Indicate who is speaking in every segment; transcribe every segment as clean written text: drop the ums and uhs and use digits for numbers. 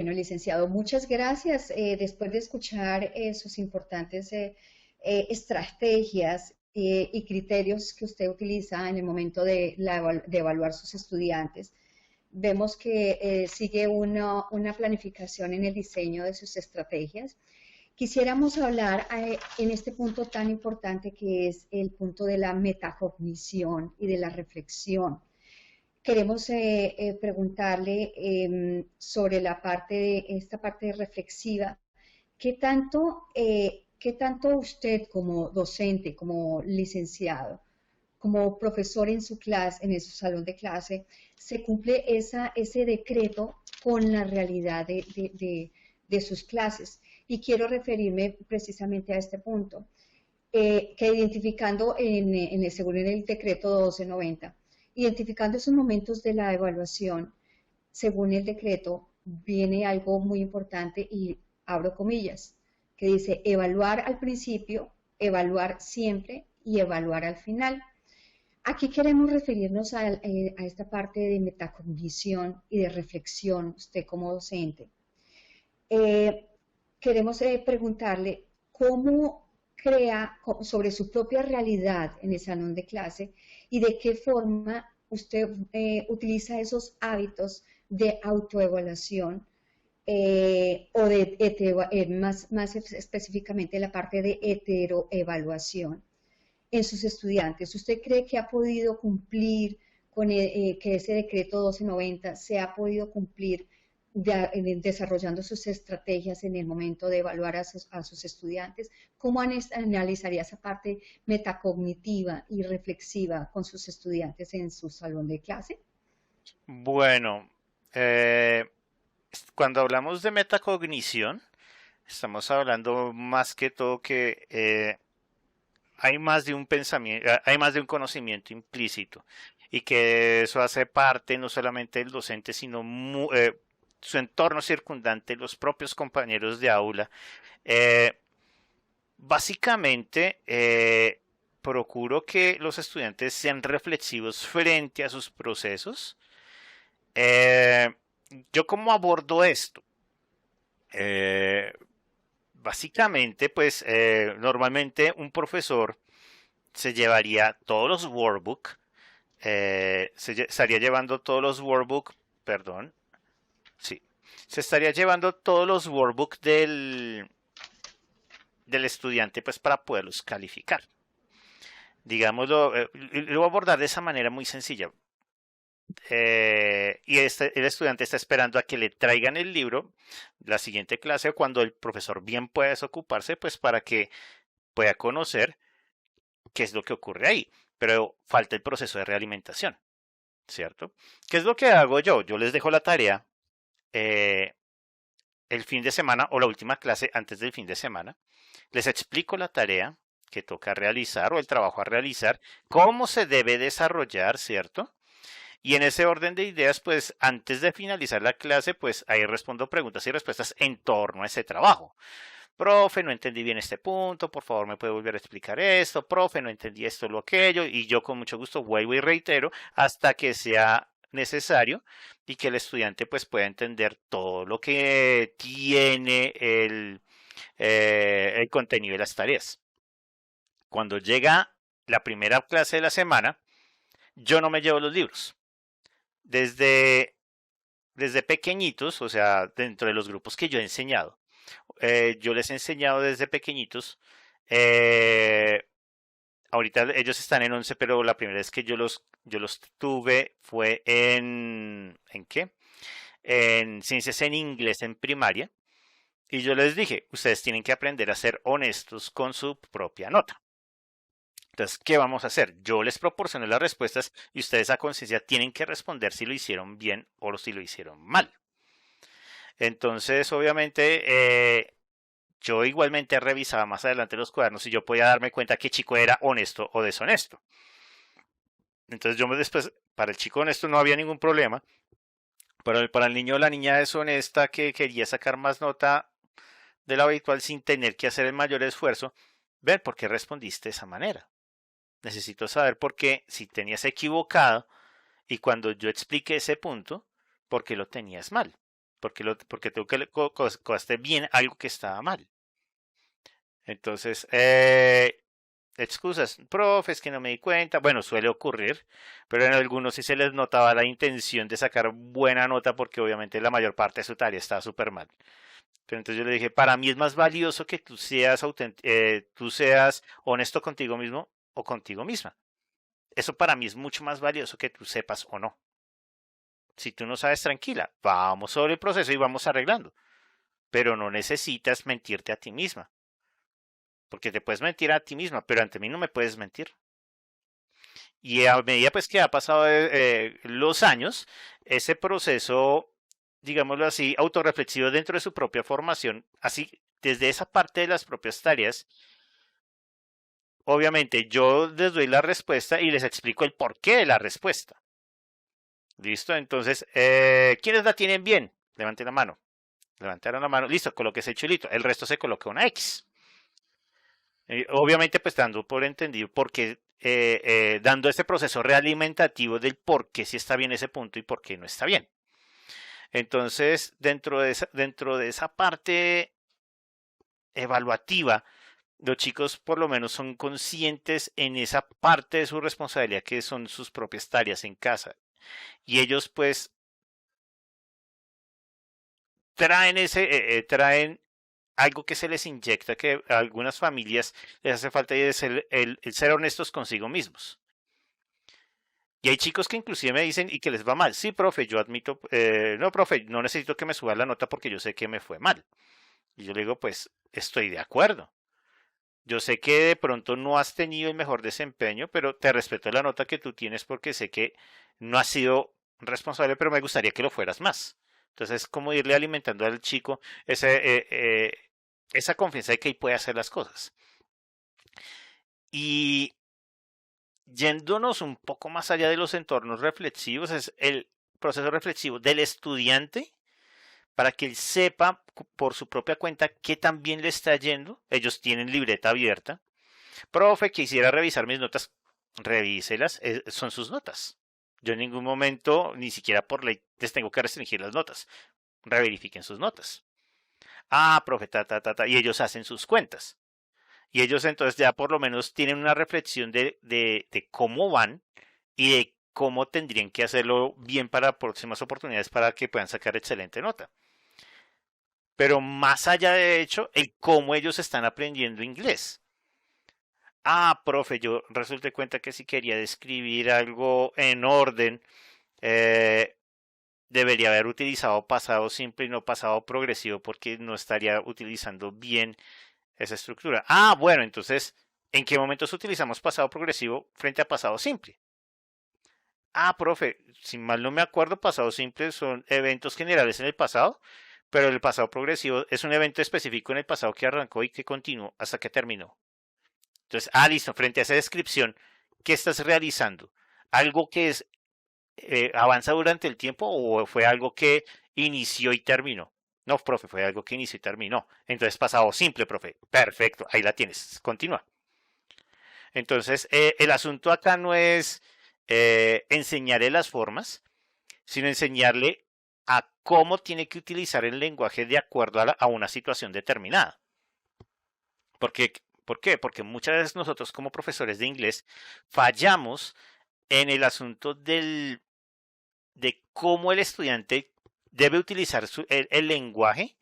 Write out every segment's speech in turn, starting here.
Speaker 1: Bueno, licenciado, muchas gracias. Después de escuchar sus importantes estrategias y criterios que usted utiliza en el momento de evaluar sus estudiantes, vemos que sigue una planificación en el diseño de sus estrategias. Quisiéramos hablar en este punto tan importante que es el punto de la metacognición y de la reflexión. Queremos preguntarle sobre esta parte reflexiva. ¿Qué tanto usted como docente, como licenciado, como profesor en su clase, en su salón de clase, se cumple ese decreto con la realidad de sus clases? Y quiero referirme precisamente a este punto, que identificando según en el decreto 1290, identificando esos momentos de la evaluación, según el decreto, viene algo muy importante y abro comillas, que dice evaluar al principio, evaluar siempre y evaluar al final. Aquí queremos referirnos a esta parte de metacognición y de reflexión, usted como docente. Eh, Queremos preguntarle cómo crea sobre su propia realidad en el salón de clase y de qué forma usted utiliza esos hábitos de autoevaluación o de más específicamente la parte de heteroevaluación en sus estudiantes. ¿Usted cree que ha podido cumplir con que ese decreto 1290 se ha podido cumplir desarrollando sus estrategias en el momento de evaluar a sus estudiantes? ¿Cómo analizaría esa parte metacognitiva y reflexiva con sus estudiantes en su salón de clase?
Speaker 2: Bueno, eh, cuando hablamos de metacognición, estamos hablando más que todo que hay más de un pensamiento, hay más de un conocimiento implícito y que eso hace parte no solamente del docente, sino su entorno circundante, los propios compañeros de aula. Eh, Básicamente, procuro que los estudiantes sean reflexivos frente a sus procesos. Eh, ¿Yo cómo abordo esto? Eh, Básicamente, pues normalmente un profesor se llevaría todos los workbook, estaría llevando todos los workbook, perdón, sí, se estaría llevando todos los workbook del estudiante pues para poderlos calificar. Digámoslo, lo voy a abordar de esa manera muy sencilla. El estudiante está esperando a que le traigan el libro la siguiente clase cuando el profesor bien pueda desocuparse pues para que pueda conocer qué es lo que ocurre ahí. Pero falta el proceso de realimentación, ¿cierto? ¿Qué es lo que hago yo? Yo les dejo la tarea eh, el fin de semana o la última clase antes del fin de semana. Les explico la tarea que toca realizar o el trabajo a realizar, cómo se debe desarrollar, ¿cierto? Y en ese orden de ideas, pues antes de finalizar la clase, pues ahí respondo preguntas y respuestas en torno a ese trabajo. Profe, no entendí bien este punto, por favor me puede volver a explicar esto, profe, no entendí esto o lo aquello, y yo con mucho gusto vuelvo y reitero hasta que sea necesario y que el estudiante pues pueda entender todo lo que tiene el contenido de las tareas. Cuando llega la primera clase de la semana, yo no me llevo los libros. Desde, desde pequeñitos, o sea, dentro de los grupos que yo he enseñado, yo les he enseñado desde pequeñitos. eh, Ahorita ellos están en 11, pero la primera vez que yo los tuve fue ¿en qué? En ciencias en inglés en primaria. Y yo les dije, ustedes tienen que aprender a ser honestos con su propia nota. Entonces, ¿qué vamos a hacer? Yo les proporciono las respuestas y ustedes a conciencia tienen que responder si lo hicieron bien o si lo hicieron mal. Entonces, obviamente, yo igualmente revisaba más adelante los cuadernos y yo podía darme cuenta que chico era honesto o deshonesto. Entonces, yo después, para el chico honesto no había ningún problema, pero para el niño o la niña deshonesta que quería sacar más nota de lo habitual sin tener que hacer el mayor esfuerzo, ver por qué respondiste de esa manera. Necesito saber por qué, si tenías equivocado y cuando yo expliqué ese punto, por qué lo tenías mal. porque tú que le colocaste bien algo que estaba mal. Entonces, excusas, profe, es que no me di cuenta. Bueno, suele ocurrir, pero en algunos sí se les notaba la intención de sacar buena nota porque obviamente la mayor parte de su tarea estaba súper mal. Pero entonces yo le dije, para mí es más valioso que tú seas honesto contigo mismo o contigo misma. Eso para mí es mucho más valioso que tú sepas o no. Si tú no sabes, tranquila, vamos sobre el proceso y vamos arreglando. Pero no necesitas mentirte a ti misma. Porque te puedes mentir a ti misma, pero ante mí no me puedes mentir. Y a medida pues que ha pasado los años, ese proceso, digámoslo así, autorreflexivo dentro de su propia formación, así desde esa parte de las propias tareas, obviamente yo les doy la respuesta y les explico el porqué de la respuesta. ¿Listo? Entonces, ¿quiénes la tienen bien? Levanten la mano. Levantaron la mano. Listo, coloque ese chulito. El resto se coloca una X. Obviamente, pues dando por entendido porque dando este proceso realimentativo del por qué sí está bien ese punto y por qué no está bien. Entonces, dentro de esa parte evaluativa, los chicos por lo menos son conscientes en esa parte de su responsabilidad que son sus propias tareas en casa. Y ellos pues traen algo que se les inyecta que a algunas familias les hace falta y es el ser honestos consigo mismos. Y hay chicos que inclusive me dicen y que les va mal. Sí, profe, yo admito, no, profe, no necesito que me suba la nota porque yo sé que me fue mal. Y yo le digo, pues estoy de acuerdo. Yo sé que de pronto no has tenido el mejor desempeño, pero te respeto la nota que tú tienes porque sé que no has sido responsable, pero me gustaría que lo fueras más. Entonces es como irle alimentando al chico esa confianza de que él puede hacer las cosas. Y yéndonos un poco más allá de los entornos reflexivos, es el proceso reflexivo del estudiante para que él sepa por su propia cuenta qué tan bien le está yendo. Ellos tienen libreta abierta. Profe, quisiera revisar mis notas. Revíselas, son sus notas. Yo en ningún momento, ni siquiera por ley, les tengo que restringir las notas. Reverifiquen sus notas. Ah, profe, y ellos hacen sus cuentas. Y ellos entonces ya por lo menos tienen una reflexión de cómo van y de cómo tendrían que hacerlo bien para próximas oportunidades para que puedan sacar excelente nota. Pero más allá de hecho, el cómo ellos están aprendiendo inglés. Ah, profe, yo resulté cuenta que si quería describir algo en orden, eh, debería haber utilizado pasado simple y no pasado progresivo porque no estaría utilizando bien esa estructura. Ah, bueno, entonces, ¿en qué momentos utilizamos pasado progresivo frente a pasado simple? Ah, profe, si mal no me acuerdo, pasado simple son eventos generales en el pasado, pero el pasado progresivo es un evento específico en el pasado que arrancó y que continuó hasta que terminó. Entonces, listo, frente a esa descripción, ¿qué estás realizando? ¿Algo que es avanza durante el tiempo o fue algo que inició y terminó? No, profe, fue algo que inició y terminó. Entonces, pasado simple, profe. Perfecto, ahí la tienes. Continúa. Entonces, el asunto acá no es enseñarle las formas, sino enseñarle a cómo tiene que utilizar el lenguaje de acuerdo a una situación determinada. Porque, ¿por qué? Porque muchas veces nosotros como profesores de inglés fallamos en el asunto de cómo el estudiante debe utilizar el lenguaje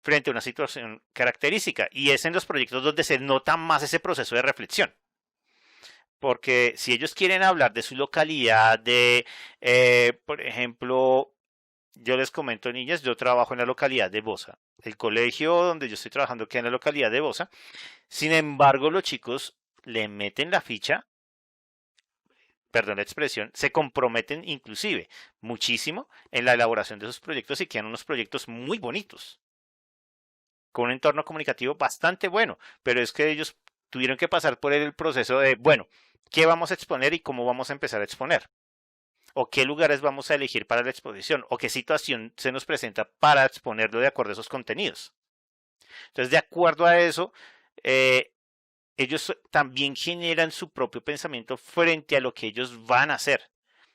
Speaker 2: frente a una situación característica. Y es en los proyectos donde se nota más ese proceso de reflexión. Porque si ellos quieren hablar de su localidad, por ejemplo, yo les comento, niñas, yo trabajo en la localidad de Bosa. El colegio donde yo estoy trabajando queda en la localidad de Bosa. Sin embargo, los chicos le meten la ficha, perdón la expresión, se comprometen inclusive muchísimo en la elaboración de sus proyectos y quedan unos proyectos muy bonitos, con un entorno comunicativo bastante bueno, pero es que ellos tuvieron que pasar por el proceso de, bueno, ¿qué vamos a exponer y cómo vamos a empezar a exponer? ¿O qué lugares vamos a elegir para la exposición? ¿O qué situación se nos presenta para exponerlo de acuerdo a esos contenidos? Entonces, de acuerdo a eso, ellos también generan su propio pensamiento frente a lo que ellos van a hacer.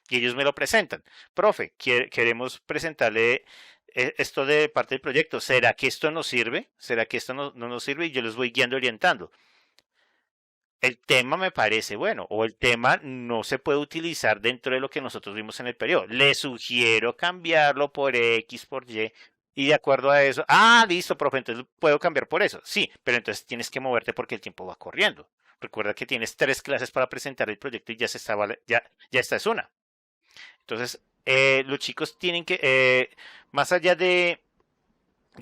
Speaker 2: Y ellos me lo presentan. Profe, queremos presentarle esto de parte del proyecto, ¿será que esto nos sirve? ¿Será que esto no nos sirve? Y yo los voy guiando, orientando. El tema me parece bueno, o el tema no se puede utilizar dentro de lo que nosotros vimos en el periodo. Le sugiero cambiarlo por X, por y de acuerdo a eso, listo, profe, entonces puedo cambiar por eso. Sí, pero entonces tienes que moverte porque el tiempo va corriendo. Recuerda que tienes 3 clases para presentar el proyecto y ya esta es una. Entonces, los chicos tienen que, más allá de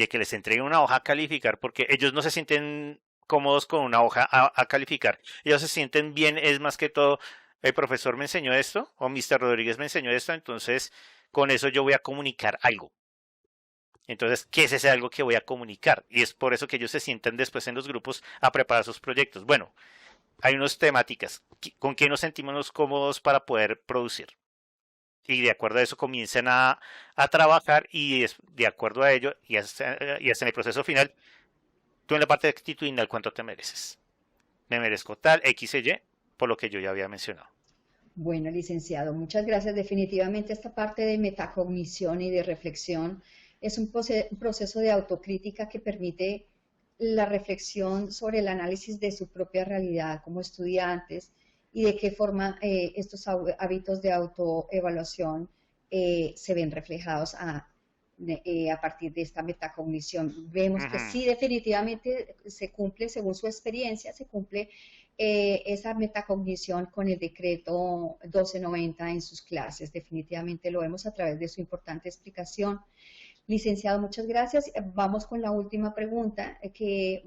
Speaker 2: que les entreguen una hoja a calificar, porque ellos no se sienten cómodos con una hoja a calificar. Ellos se sienten bien, es más que todo, el profesor me enseñó esto, o Mr. Rodríguez me enseñó esto, entonces con eso yo voy a comunicar algo. Entonces, ¿qué es ese algo que voy a comunicar? Y es por eso que ellos se sientan después en los grupos a preparar sus proyectos. Bueno, hay unas temáticas. ¿Con qué nos sentimos cómodos para poder producir? Y de acuerdo a eso comiencen a trabajar y de acuerdo a ello y hasta en el proceso final, tú en la parte actitudinal, ¿cuánto te mereces? Me merezco tal, X y Y, por lo que yo ya había mencionado.
Speaker 1: Bueno, licenciado, muchas gracias. Definitivamente esta parte de metacognición y de reflexión es un proceso de autocrítica que permite la reflexión sobre el análisis de su propia realidad como estudiantes y de qué forma estos hábitos de autoevaluación se ven reflejados a partir de esta metacognición. Vemos que
Speaker 2: Ujú.
Speaker 1: sí, definitivamente se cumple, según su experiencia, se cumple esa metacognición con el decreto 1290 en sus clases. Definitivamente lo vemos a través de su importante explicación. Licenciado, muchas gracias. Vamos con la última pregunta que